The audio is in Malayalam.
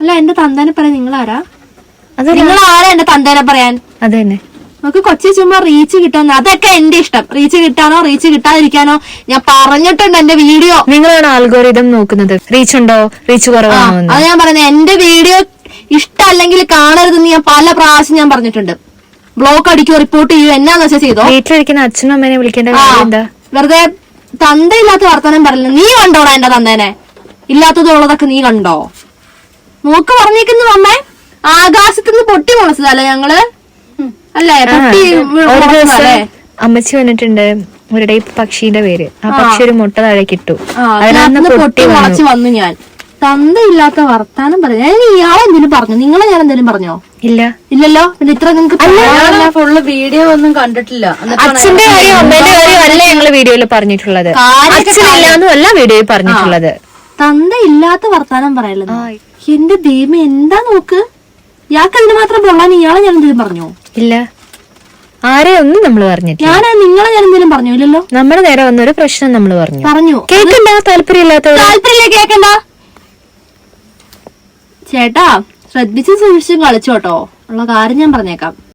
അല്ല എന്റെ തന്തേനെ പറയാൻ നിങ്ങളാരാ? നിങ്ങളാരാ എന്റെ തന്തേനെ പറയാൻ? അത് തന്നെ. നമുക്ക് കൊച്ചി ചുമ്മാ റീച്ച് കിട്ടാന്ന്, അതൊക്കെ എന്റെ ഇഷ്ടം. റീച്ച് കിട്ടാനോ റീച്ച് കിട്ടാതിരിക്കാനോ ഞാൻ പറഞ്ഞിട്ടുണ്ട് എന്റെ വീഡിയോ. നിങ്ങളാണ് ആൽഗോരിതം നോക്കുന്നത്, റീച്ച് ഉണ്ടോ റീച്ച് കുറവാണോ. അത് ഞാൻ പറയുന്നത് എന്റെ വീഡിയോ ഇഷ്ടമല്ലെങ്കിൽ കാണരുതെന്ന് ഞാൻ പല പ്രാവശ്യം ഞാൻ പറഞ്ഞിട്ടുണ്ട്. ബ്ലോക്ക് അടിക്കോ റിപ്പോർട്ട് ചെയ്യോ എന്നാന്ന് വെച്ചാൽ ചെയ്തോ. വീട്ടിലിരിക്കുന്ന അച്ഛനും അമ്മേനെ വിളിക്കേണ്ട കാര്യം എന്താ? വെറുതെ തന്തയില്ലാത്ത വർത്തമാനം പറയില്ല. നീ കണ്ടോടാ എന്റെ തന്തേനെ? ഇല്ലാത്തതുള്ളതൊക്കെ നീ കണ്ടോ? നോക്ക് പറഞ്ഞേക്കുന്നു അമ്മേ, ആകാശത്തുനിന്ന് പൊട്ടി മുളച്ചതല്ലേ ഞങ്ങള്, അല്ലേ? ഒരു ദിവസം അമ്മച്ചി വന്നിട്ടുണ്ട്, ഒരു ടൈപ്പ് പക്ഷിയുടെ പേര്. ആ പക്ഷി ഒരു മുട്ട താഴേക്ക് ഇട്ടു, പൊട്ടി മുളച്ച് വന്നു. ഞാൻ തന്തയില്ലാത്ത വർത്താനം പറഞ്ഞു. ഞാൻ ഇയാളെ എന്തെങ്കിലും പറഞ്ഞു? നിങ്ങളെ ഞാൻ എന്തെങ്കിലും പറഞ്ഞോ? ഇല്ല. ഇല്ലല്ലോ. പിന്നെ ഇത്ര നിങ്ങൾക്ക് ഫുള്ള് വീഡിയോ ഒന്നും കണ്ടിട്ടില്ല. അച്ഛന്റെ കാര്യം അമ്മേന്റെ കാര്യം അല്ല ഞങ്ങള് വീഡിയോയിൽ പറഞ്ഞിട്ടുള്ളത്, അച്ഛനില്ലാന്നും അല്ല വീഡിയോയിൽ പറഞ്ഞിട്ടുള്ളത്. തന്തയില്ലാത്ത വർത്താനം പറയല്ലോ. എന്റെ ദൈവം എന്താ നോക്ക്, ഇയാൾക്ക് അതിന് മാത്രം പൊള്ളാൻ ഇയാളെ ഞാൻ എന്തെങ്കിലും പറഞ്ഞോ? ഇല്ല, ആരെ ഒന്നും നമ്മൾ പറഞ്ഞിട്ടില്ല. ഞാൻ നിങ്ങളെ ഞാൻ എന്തെങ്കിലും പറഞ്ഞു? ഇല്ലല്ലോ. നമ്മുടെ നേരെ വന്നൊരു പ്രശ്നം നമ്മൾ പറഞ്ഞു. കേൾക്കണ്ട, താല്പര്യമില്ല കേക്കണ്ട. ചേട്ടാ ശ്രദ്ധിച്ച് സൂക്ഷിച്ചും കളിച്ചോട്ടോ, ഉള്ള കാര്യം ഞാൻ പറഞ്ഞേക്കാം.